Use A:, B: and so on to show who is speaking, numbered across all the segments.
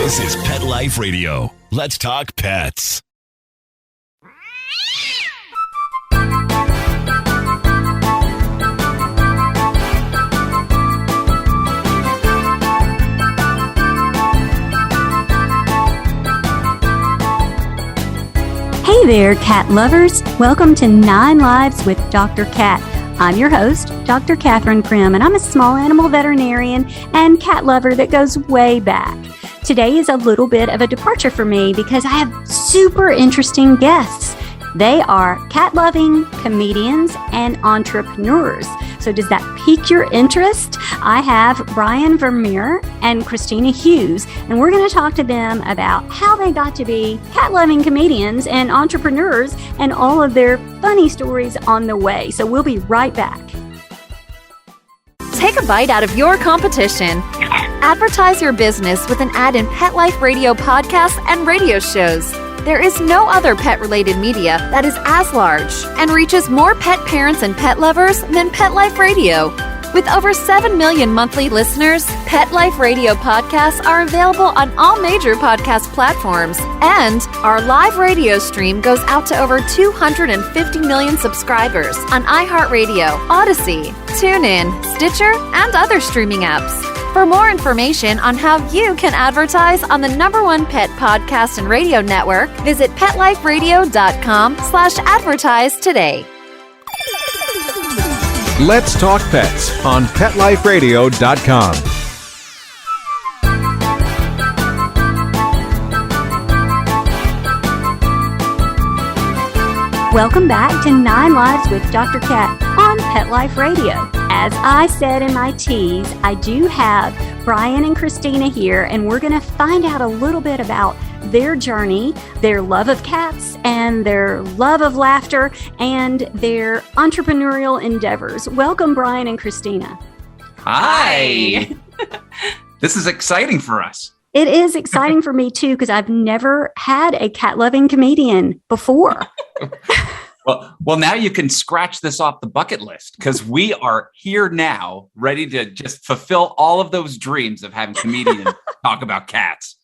A: This is Pet Life Radio. Let's talk pets.
B: Hey there, cat lovers. Welcome to 9 Lives with Dr. Cat. I'm your host, Dr. Catherine Prim, and I'm a small animal veterinarian and cat lover that goes way back. Today is a little bit of a departure for me because I have super interesting guests. They are cat-loving comedians and entrepreneurs. So does that pique your interest? I have Brian Vermeer and Christina Hughes, and we're going to talk to them about how they got to be cat-loving comedians and entrepreneurs and all of their funny stories on the way. So we'll be right back.
C: Take a bite out of your competition. Advertise your business with an ad in Pet Life Radio podcasts and radio shows. There is no other pet-related media that is as large and reaches more pet parents and pet lovers than Pet Life Radio. With over 7 million monthly listeners, Pet Life Radio podcasts are available on all major podcast platforms, and our live radio stream goes out to over 250 million subscribers on iHeartRadio, Odyssey, TuneIn, Stitcher, and other streaming apps. For more information on how you can advertise on the #1 pet podcast and radio network, visit PetLifeRadio.com/advertise today.
D: Let's Talk Pets on PetLifeRadio.com.
B: Welcome back to 9 Lives with Dr. Cat on Pet Life Radio. As I said in my tease, I do have Brian and Christina here, and we're going to find out a little bit about their journey, their love of cats, and their love of laughter, and their entrepreneurial endeavors. Welcome, Brian and Christina.
E: Hi. This is exciting for us.
B: It is exciting for me, too, because I've never had a cat-loving comedian before.
E: Well, now you can scratch this off the bucket list because we are here now, ready to just fulfill all of those dreams of having comedians talk about cats.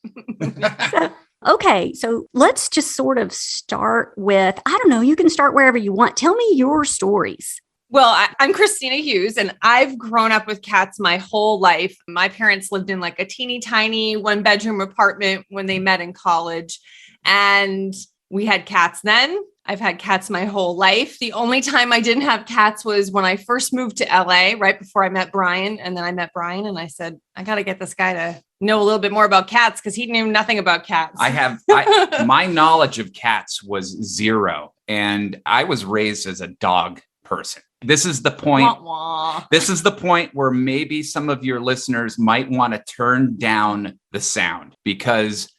B: Okay, so let's just sort of start with, I don't know, you can start wherever you want. Tell me your stories.
F: Well, I'm Christina Hughes, and I've grown up with cats my whole life. My parents lived in like a teeny tiny 1-bedroom apartment when they met in college, and we had cats then. I've had cats my whole life. The only time I didn't have cats was when I first moved to LA, right before I met Brian. And then I met Brian and I said, I got to get this guy to know a little bit more about cats because he knew nothing about cats.
E: My knowledge of cats was zero. And I was raised as a dog person. This is the point.
F: Wah, wah.
E: This is the point where maybe some of your listeners might want to turn down the sound because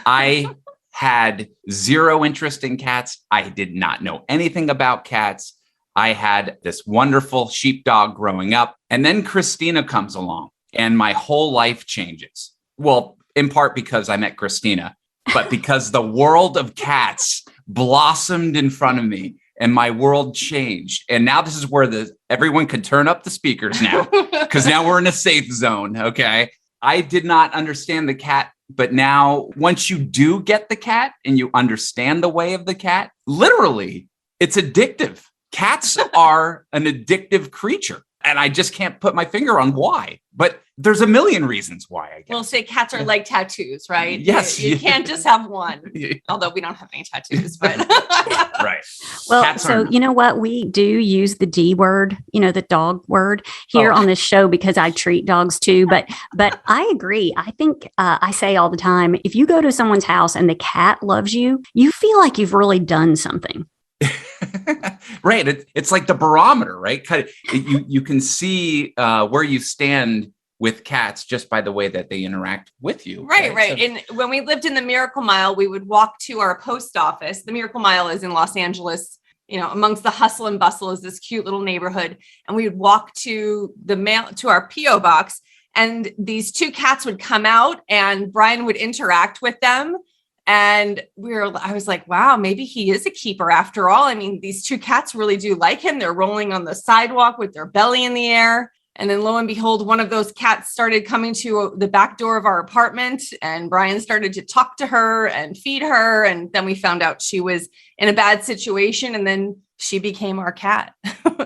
E: I had zero interest in cats. I did not know anything about cats. I had this wonderful sheepdog growing up. And then Christina comes along and my whole life changes. Well, in part because I met Christina, but because the world of cats blossomed in front of me and my world changed. And now this is where everyone could turn up the speakers now because now we're in a safe zone. Okay. I did not understand the cat. But now, once you do get the cat and you understand the way of the cat, literally, it's addictive. Cats are an addictive creature. And I just can't put my finger on why. But there's a million reasons why, I guess.
F: We'll say cats are like tattoos, right?
E: Yes.
F: You can't just have one. Although we don't have any tattoos, but
E: right.
B: Well,
E: Cats
B: so you know what? We do use the D word, the dog word here on this show because I treat dogs too. But I agree. I think I say all the time, if you go to someone's house and the cat loves you, you feel like you've really done something.
E: Right. It's like the barometer, right? You can see where you stand with cats just by the way that they interact with you.
F: Right. So, and when we lived in the Miracle Mile, we would walk to our post office. The Miracle Mile is in Los Angeles, amongst the hustle and bustle is this cute little neighborhood. And we would walk to our PO box, and these 2 cats would come out and Brian would interact with them. And I was like, wow, maybe he is a keeper after all. I mean, these 2 cats really do like him. They're rolling on the sidewalk with their belly in the air. And then lo and behold, one of those cats started coming to the back door of our apartment, and Brian started to talk to her and feed her. And then we found out she was in a bad situation, and then she became our cat.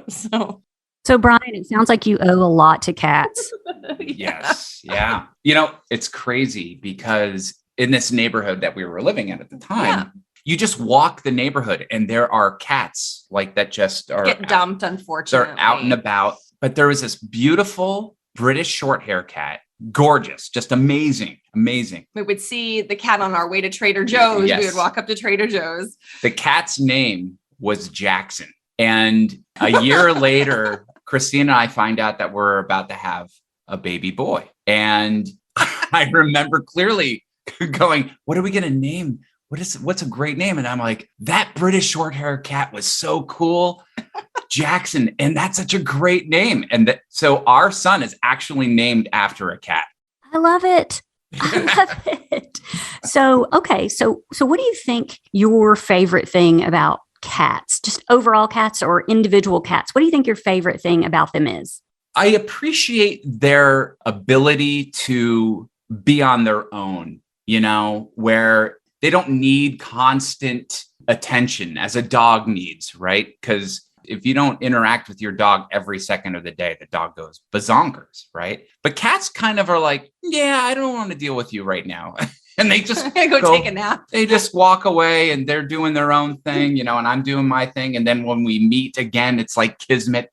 B: So Brian, it sounds like you owe a lot to cats.
E: Yes. Yeah. You know, it's crazy because in this neighborhood that we were living in at the time, you just walk the neighborhood and there are cats like that just are
F: get dumped, unfortunately.
E: They're out and about. But there was this beautiful British short hair cat. Gorgeous, just amazing.
F: We would see the cat on our way to Trader Joe's.
E: Yes.
F: We would walk up to Trader Joe's.
E: The cat's name was Jackson. And a year later, Christine and I find out that we're about to have a baby boy. And I remember clearly going, what are we going to name? What's a great name? And I'm like, that British short hair cat was so cool. Jackson. And that's such a great name. And so our son is actually named after a cat.
B: I love it. I love it. So, okay. So what do you think your favorite thing about cats, just overall cats or individual cats? What do you think your favorite thing about them is?
E: I appreciate their ability to be on their own, where they don't need constant attention as a dog needs, right? Because if you don't interact with your dog every second of the day, the dog goes bazonkers, right? But cats kind of are like, yeah, I don't want to deal with you right now. And they just
F: go take a nap.
E: They just walk away and they're doing their own thing, and I'm doing my thing. And then when we meet again, it's like kismet,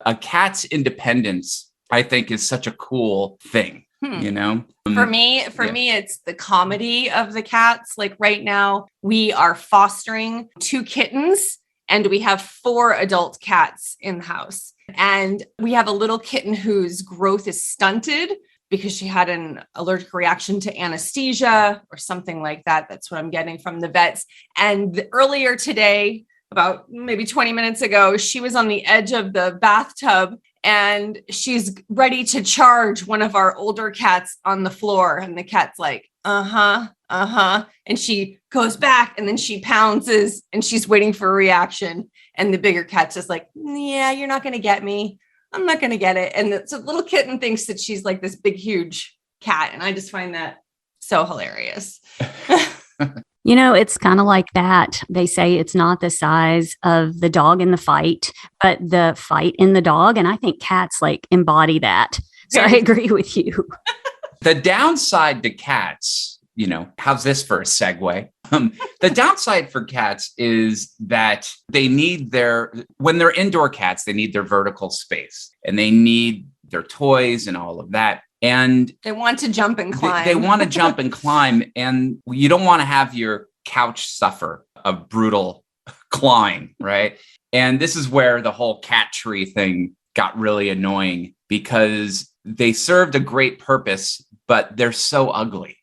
E: a cat's independence, I think, is such a cool thing,
F: For me, it's the comedy of the cats. Like right now, we are fostering 2 kittens and we have 4 adult cats in the house. And we have a little kitten whose growth is stunted because she had an allergic reaction to anesthesia or something like that. That's what I'm getting from the vets. And earlier today, about maybe 20 minutes ago, she was on the edge of the bathtub and she's ready to charge one of our older cats on the floor. And the cat's like, and she goes back and then she pounces and she's waiting for a reaction. And the bigger cat's just like, yeah, you're not going to get me. I'm not going to get it. And the little kitten thinks that she's like this big, huge cat. And I just find that so hilarious.
B: It's kind of like that. They say it's not the size of the dog in the fight, but the fight in the dog. And I think cats embody that. So I agree with you.
E: The downside to cats, how's this for a segue? The downside for cats is that they need when they're indoor cats, they need their vertical space and they need their toys and all of that. And
F: they want to jump and climb.
E: They want to jump and climb. And you don't want to have your couch suffer a brutal clawing, right? And this is where the whole cat tree thing got really annoying because they served a great purpose, but they're so ugly.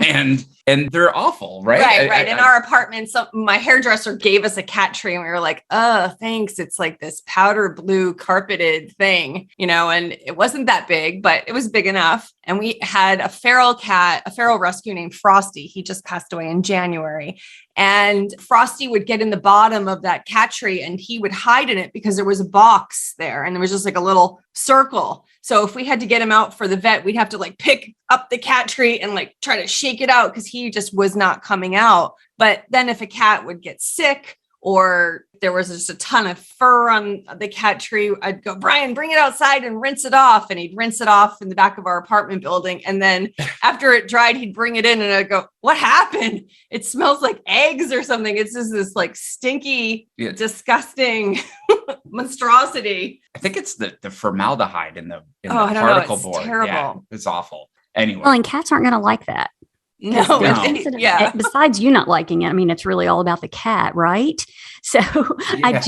E: and they're awful, right?
F: Right. In our apartment, my hairdresser gave us a cat tree and we were like, oh, thanks. It's like this powder blue carpeted thing, and it wasn't that big, but it was big enough. And we had a feral rescue named Frosty. He just passed away in January. And Frosty would get in the bottom of that cat tree and he would hide in it because there was a box there and there was just like a little circle. So if we had to get him out for the vet, we'd have to pick up the cat tree and try to shake it out because he just was not coming out. But then if a cat would get sick or there was just a ton of fur on the cat tree, I'd go, Brian, bring it outside and rinse it off. And he'd rinse it off in the back of our apartment building. And then after it dried, he'd bring it in and I'd go, what happened? It smells like eggs or something. It's just this stinky, disgusting monstrosity.
E: I think it's the formaldehyde in the
F: particle
E: board.
F: Terrible.
E: Yeah, it's awful. Anyway.
B: Well, and cats aren't going to like that.
F: No.
B: Yeah. Besides you not liking it, I mean, it's really all about the cat, right? So I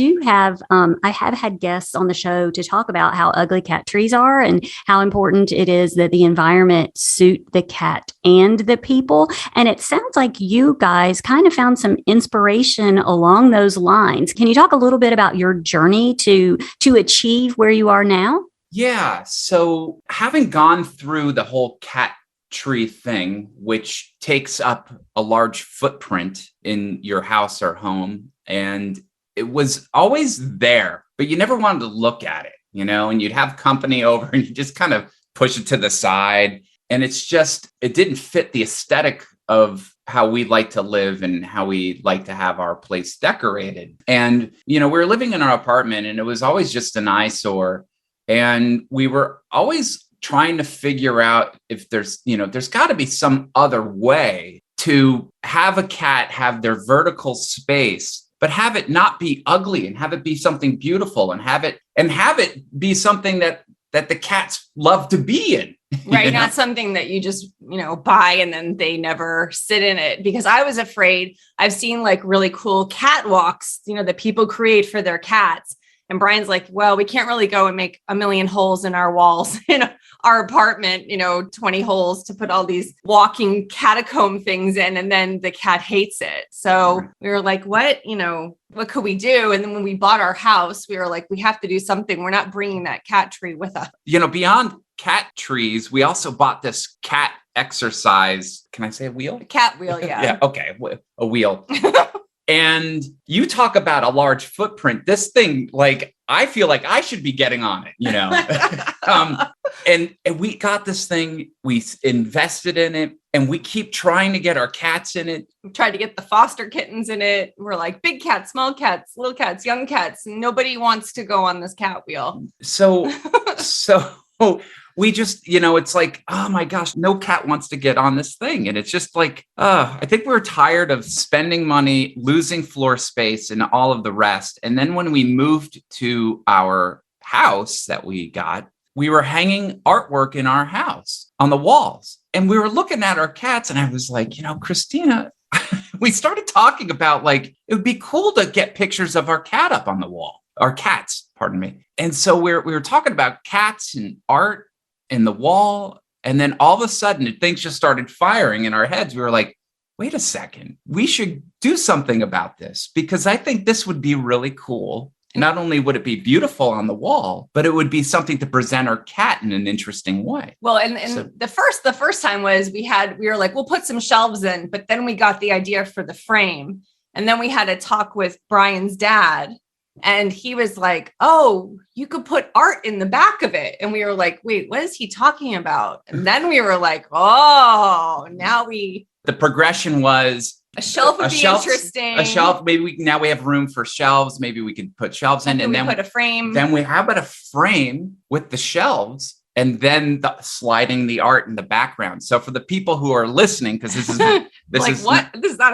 B: have had guests on the show to talk about how ugly cat trees are and how important it is that the environment suit the cat and the people. And it sounds like you guys kind of found some inspiration along those lines. Can you talk a little bit about your journey to achieve where you are now?
E: Yeah. So having gone through the whole cat tree thing, which takes up a large footprint in your house or home. And it was always there, but you never wanted to look at it. and you'd have company over and you just kind of push it to the side. And it didn't fit the aesthetic of how we like to live and how we like to have our place decorated. And, we were living in our apartment and it was always just an eyesore. And we were always trying to figure out if there's got to be some other way to have a cat have their vertical space, but have it not be ugly and have it be something beautiful and have it be something that the cats love to be in.
F: Right. Not something that you just, buy and then they never sit in it. Because I was afraid, I've seen like really cool catwalks, that people create for their cats. And Brian's like, well, we can't really go and make a million holes in our walls in our apartment, 20 holes to put all these walking catacomb things in. And then the cat hates it. So we were like, what could we do? And then when we bought our house, we were like, we have to do something. We're not bringing that cat tree with us.
E: Beyond cat trees, we also bought this cat exercise. Can I say a wheel?
F: A cat wheel, yeah.
E: Yeah. Okay. A wheel. And you talk about a large footprint. This thing, like, I feel like I should be getting on it, and we got this thing, we invested in it, and we keep trying to get our cats in it.
F: We tried to get the foster kittens in it. We're like big cats, small cats, little cats, young cats. Nobody wants to go on this cat wheel.
E: So we just, it's like, oh my gosh, no cat wants to get on this thing. And it's just like, I think we're tired of spending money, losing floor space and all of the rest. And then when we moved to our house that we got, we were hanging artwork in our house on the walls. And we were looking at our cats and I was like, Christina, we started talking about like, it would be cool to get pictures of our cat up on the wall, our cats, pardon me. And so we were talking about cats and art in the wall. And then all of a sudden things just started firing in our heads. We were like, wait a second, we should do something about this because I think this would be really cool. Not only would it be beautiful on the wall, but it would be something to present our cat in an interesting way.
F: Well, and so, the first time was we were like, we'll put some shelves in, but then we got the idea for the frame. And then we had a talk with Brian's dad. And he was like, oh, you could put art in the back of it. And we were like, wait, what is he talking about? And then we were like, oh,
E: the progression was
F: a shelf would be interesting.
E: A shelf. Maybe now we have room for shelves. Maybe we could put shelves in and then
F: put a frame.
E: How about a frame with the shelves? And then sliding the art in the background. So for the people who are listening, because this is
F: out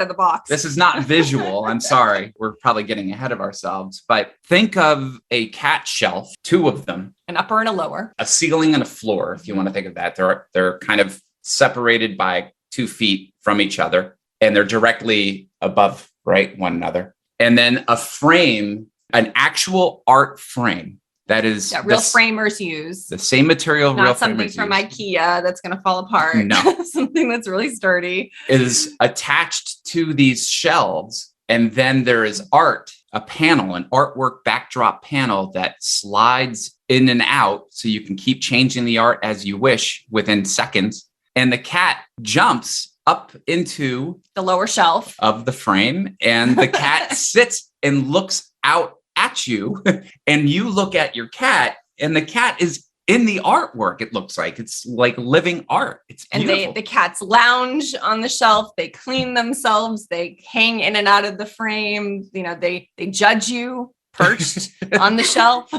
F: of the box.
E: This is not visual. I'm sorry. We're probably getting ahead of ourselves. But think of a cat shelf, two of them.
F: An upper and a lower.
E: A ceiling and a floor, if you want to think of that. They're kind of separated by 2 feet from each other. And they're directly above, one another. And then a frame, an actual art frame. That is
F: real framers use.
E: The same material.
F: Not something from IKEA that's going to fall apart.
E: No.
F: Something that's really sturdy.
E: Is attached to these shelves. And then there is art, a panel, an artwork backdrop panel that slides in and out. So you can keep changing the art as you wish within seconds. And the cat jumps up into
F: the lower shelf
E: of the frame. And the cat sits and looks out at you, and you look at your cat, and the cat is in the artwork. It looks like it's like living art. It's beautiful.
F: And the cats lounge on the shelf. They clean themselves. They hang in and out of the frame. They judge you perched on the shelf.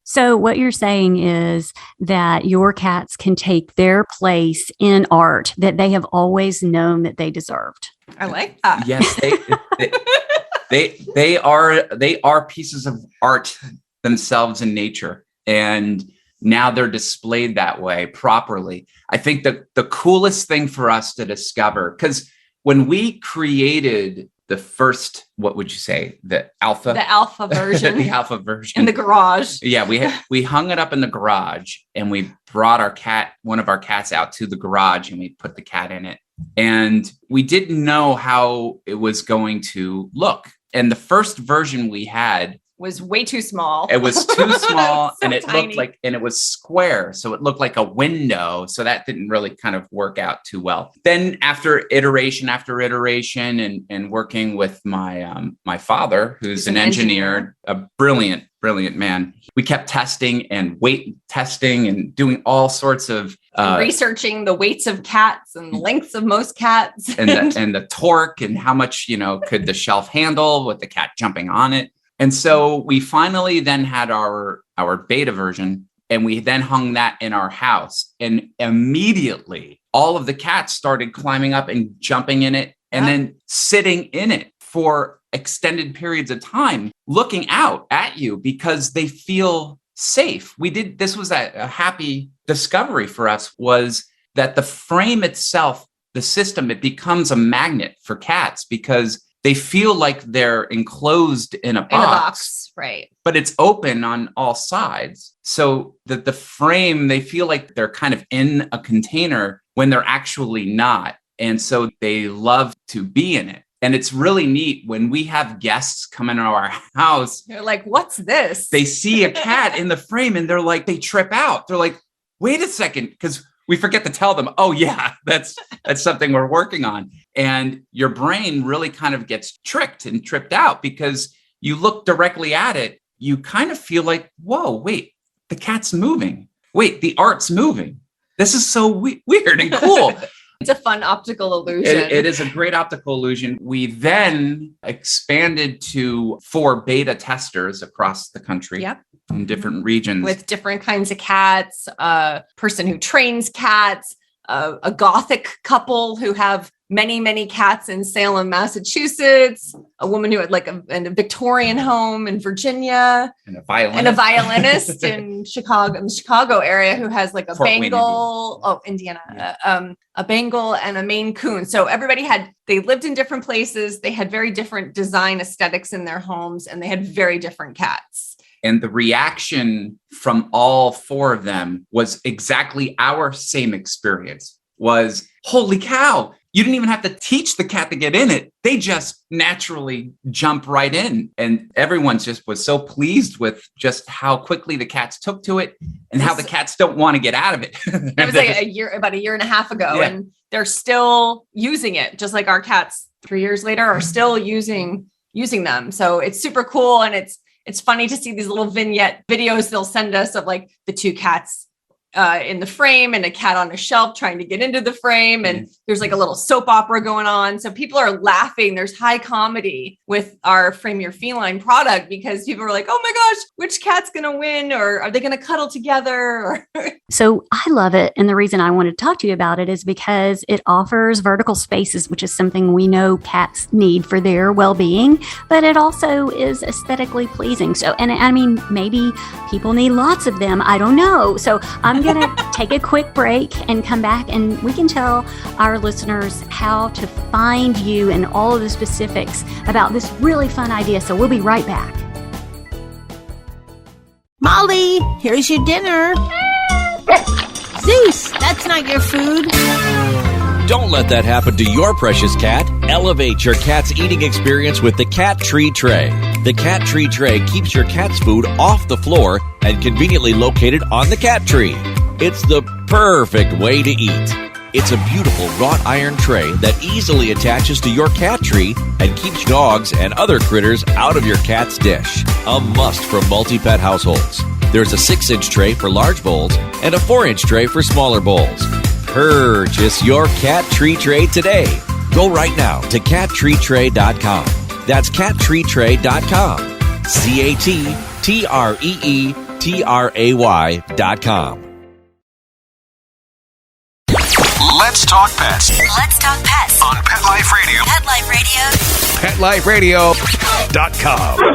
B: So what you're saying is that your cats can take their place in art that they have always known that they deserved.
F: I like that.
E: Yes, they are pieces of art themselves in nature, and now they're displayed that way properly. I think that the coolest thing for us to discover, because when we created the first, what would you say, the alpha version, the alpha version
F: in the garage.
E: Yeah, we hung it up in the garage, and we brought one of our cats out to the garage, and we put the cat in it, and we didn't know how it was going to look. And the first version we had
F: was way too small.
E: It was too small,
F: So
E: and it
F: tiny.
E: looked like, and it was square, so it looked like a window. So that didn't really kind of work out too well. Then after iteration after iteration, and working with my my father, who's an engineer, a brilliant man, we kept testing and weight testing and doing all sorts of
F: researching the weights of cats and the lengths of most cats,
E: and the torque and how much could the shelf handle with the cat jumping on it. And so we finally then had our beta version, and we then hung that in our house, and immediately all of the cats started climbing up and jumping in it, and then sitting in it for extended periods of time, looking out at you because they feel safe. This was a happy discovery for us, was that the frame itself, the system, it becomes a magnet for cats because they feel like they're enclosed in a box,
F: right?
E: But it's open on all sides. So that the frame, they feel like they're kind of in a container when they're actually not. And so they love to be in it. And it's really neat when we have guests come into our house.
F: They're like, what's this?
E: They see a cat in the frame and they're like, they trip out. They're like, wait a second, because we forget to tell them, oh yeah, that's something we're working on. And your brain really kind of gets tricked and tripped out because you look directly at it. You kind of feel like, whoa, wait, the cat's moving. Wait, the art's moving. This is so weird and cool.
F: It's a fun optical illusion.
E: It is a great optical illusion. We then expanded to 4 beta testers across the country.
F: Yep.
E: In different regions.
F: With different kinds of cats, a person who trains cats, a gothic couple who have many, many cats in Salem, Massachusetts, a woman who had in a Victorian home in Virginia, and a violinist in the Chicago area who has a Bengal, Indiana, a Bengal and a Maine Coon. So they lived in different places. They had very different design aesthetics in their homes, and they had very different cats.
E: And the reaction from all 4 of them was exactly our same experience, was, holy cow, you didn't even have to teach the cat to get in it. They just naturally jump right in. And everyone just was so pleased with just how quickly the cats took to it and how the cats don't want to get out of it.
F: It was about a year and a half ago, and they're still using it, just like our cats 3 years later are still using them. So it's super cool. And it's funny to see these little vignette videos they'll send us of the 2 cats in the frame and a cat on a shelf trying to get into the frame. And there's a little soap opera going on. So people are laughing. There's high comedy with our Frame Your Feline product because people are like, oh my gosh, which cat's going to win? Or are they going to cuddle together?
B: So I love it. And the reason I wanted to talk to you about it is because it offers vertical spaces, which is something we know cats need for their well-being, but it also is aesthetically pleasing. So, and I mean, maybe people need lots of them. I don't know. So I'm going to take a quick break and come back, and we can tell our listeners how to find you and all of the specifics about this really fun idea. So we'll be right back.
G: Molly, here's your dinner. Zeus, that's not your food.
A: Don't let that happen to your precious cat. Elevate your cat's eating experience with the Cat Tree Tray. The Cat Tree Tray keeps your cat's food off the floor and conveniently located on the cat tree. It's the perfect way to eat. It's a beautiful wrought iron tray that easily attaches to your cat tree and keeps dogs and other critters out of your cat's dish. A must for multi-pet households. There's a 6-inch tray for large bowls and a 4-inch tray for smaller bowls. Purchase your Cat Tree Tray today. Go right now to cattreetray.com. That's cattreetray.com. cattreetray.com.
D: Let's talk pets
H: Let's talk pets
D: on Pet Life Radio.
H: Pet Life Radio.
D: PetLifeRadio.com.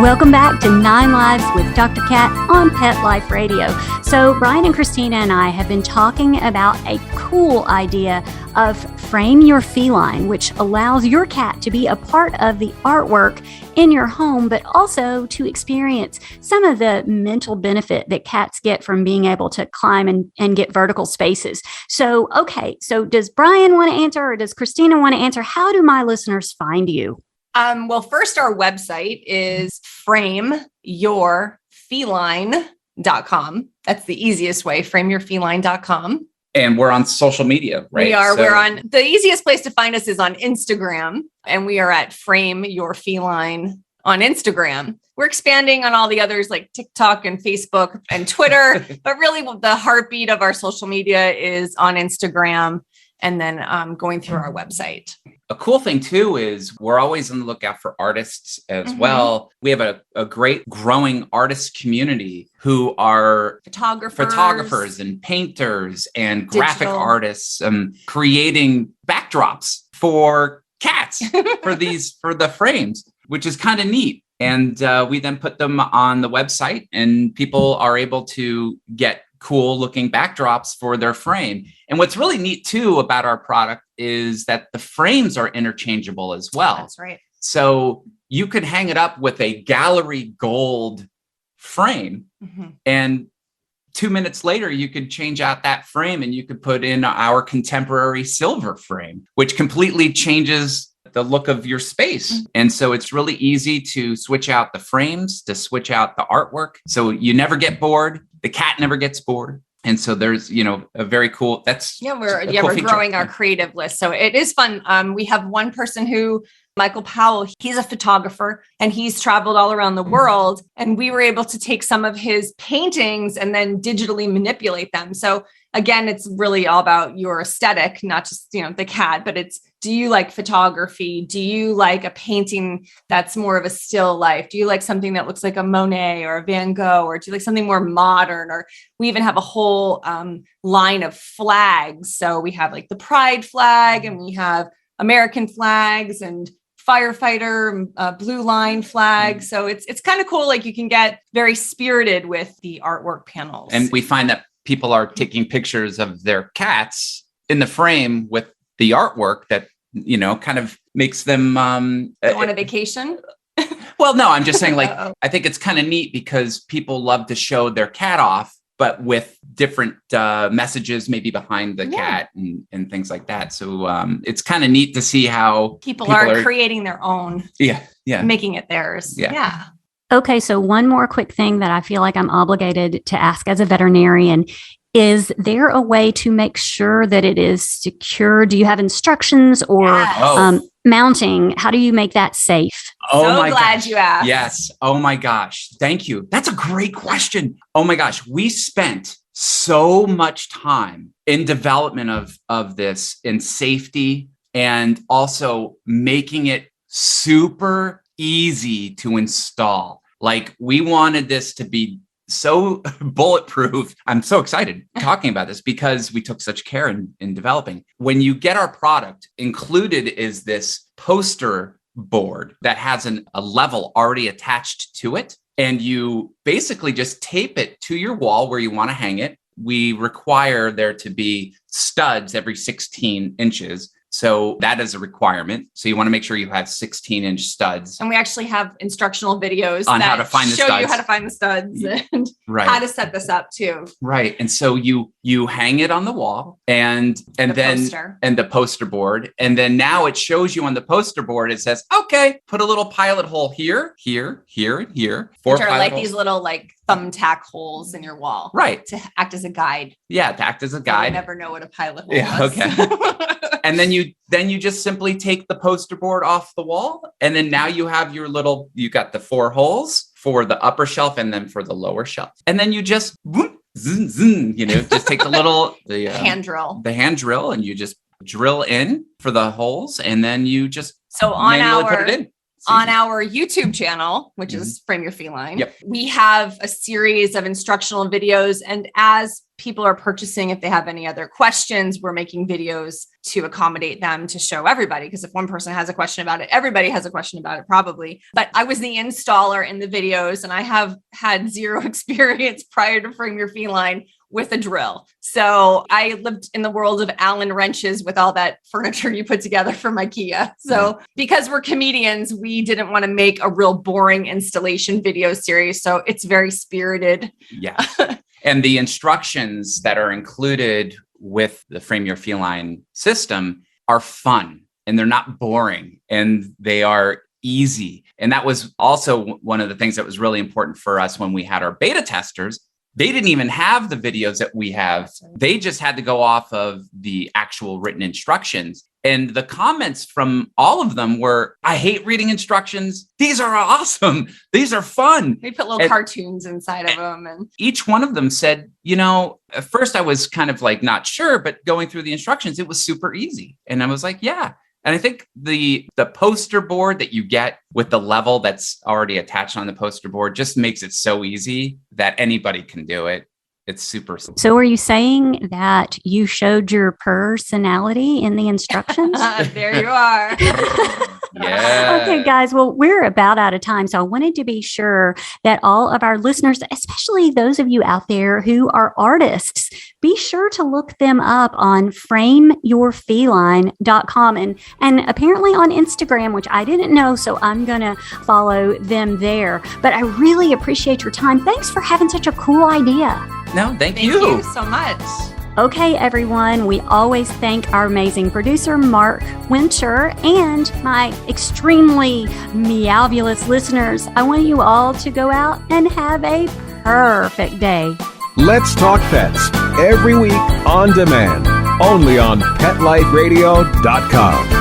B: Welcome back to 9 Lives with Dr. Cat on Pet Life Radio. So Brian and Christina and I have been talking about a cool cool idea of Frame Your Feline, which allows your cat to be a part of the artwork in your home, but also to experience some of the mental benefit that cats get from being able to climb and get vertical spaces. So, okay, so does Brian want to answer or does Christina want to answer? How do my listeners find you?
F: Well, first, our website is frameyourfeline.com. That's the easiest way, frameyourfeline.com.
E: And we're on social media, right?
F: We are. We're on, the easiest place to find us is on Instagram, and we are at Frame Your Feline on Instagram. We're expanding on all the others like TikTok and Facebook and Twitter, but really the heartbeat of our social media is on Instagram and then going through our website.
E: A cool thing too is we're always on the lookout for artists as well. We have a great growing artist community who are photographers and painters and graphic artists, creating backdrops for cats for the frames, which is kind of neat. And we then put them on the website and people are able to get cool looking backdrops for their frame. And what's really neat too about our product is that the frames are interchangeable as well.
F: That's right.
E: So you could hang it up with a gallery gold frame and 2 minutes later, you could change out that frame and you could put in our contemporary silver frame, which completely changes the look of your space. And so it's really easy to switch out the frames, to switch out the artwork. So you never get bored. The cat never gets bored. And so there's, a very cool,
F: we're growing our creative list. So it is fun. We have one person Michael Powell, he's a photographer and he's traveled all around the world. And we were able to take some of his paintings and then digitally manipulate them. So again, it's really all about your aesthetic, not just, the cat, but do you like photography? Do you like a painting that's more of a still life? Do you like something that looks like a Monet or a Van Gogh? Or do you like something more modern? Or we even have a whole line of flags. So we have like the Pride flag and we have American flags and firefighter, blue line flag. So it's kind of cool. Like you can get very spirited with the artwork panels. And we find that people are taking pictures of their cats in the frame with the artwork that, kind of makes them go on a vacation. Well, no, I'm just saying I think it's kind of neat because people love to show their cat off, but with different messages maybe behind the cat and things like that. So it's kind of neat to see how people are creating their own. Yeah. Making it theirs. Yeah.
B: Okay, so one more quick thing that I feel like I'm obligated to ask as a veterinarian. Is there a way to make sure that it is secure? Do you have instructions or mounting? How do you make that safe?
F: So glad you asked.
E: Yes. Oh my gosh. Thank you. That's a great question. Oh my gosh. We spent so much time in development of this, in safety, and also making it super easy to install. Like we wanted this to be so bulletproof. I'm so excited talking about this because we took such care in developing. When you get our product, included is this poster board that has a level already attached to it. And you basically just tape it to your wall where you want to hang it. We require there to be studs every 16 inches. So that is a requirement. So you want to make sure you have 16-inch studs.
F: And we actually have instructional videos
E: on how to find the studs.
F: Show you how to find the studs and how to set this up too.
E: Right. And so you hang it on the wall and the poster board. And then now it shows you on the poster board, it says, okay, put a little pilot hole here, here, here, and here.
F: Which are like these little thumbtack holes in your wall.
E: Right.
F: To act as a guide.
E: Yeah, to act as a guide.
F: I never know what a pilot hole is.
E: Okay. And then you just simply take the poster board off the wall. And then now you have you got the 4 holes for the upper shelf and then for the lower shelf. And then you just just take the hand drill and you just drill in for the holes and then you just manually put it in.
F: On our YouTube channel, which is Frame Your Feline, we have a series of instructional videos. And as people are purchasing, if they have any other questions, we're making videos to accommodate them to show everybody. Because if one person has a question about it, everybody has a question about it probably. But I was the installer in the videos and I have had zero experience prior to Frame Your Feline with a drill. So I lived in the world of Allen wrenches with all that furniture you put together from IKEA. So because we're comedians, we didn't want to make a real boring installation video series. So it's very spirited.
E: Yeah. And the instructions that are included with the Frame Your Feline system are fun, and they're not boring, and they are easy. And that was also one of the things that was really important for us when we had our beta testers. They didn't even have the videos that we have. They just had to go off of the actual written instructions. And the comments from all of them were, I hate reading instructions. These are awesome. These are fun.
F: They put little cartoons inside of them. And
E: each one of them said, at first I was kind of like not sure, but going through the instructions, it was super easy. And I was like, yeah. And I think the poster board that you get with the level that's already attached on the poster board just makes it so easy that anybody can do it. It's super simple.
B: So are you saying that you showed your personality in the instructions?
F: There you are.
E: Yeah.
B: Okay, guys. Well, we're about out of time. So I wanted to be sure that all of our listeners, especially those of you out there who are artists, be sure to look them up on frameyourfeline.com and apparently on Instagram, which I didn't know. So I'm going to follow them there. But I really appreciate your time. Thanks for having such a cool idea.
E: No, thank you.
F: Thank you so much.
B: Okay, everyone, we always thank our amazing producer, Mark Winter, and my extremely meowbulous listeners. I want you all to go out and have a perfect day.
D: Let's Talk Pets every week on demand, only on PetLifeRadio.com.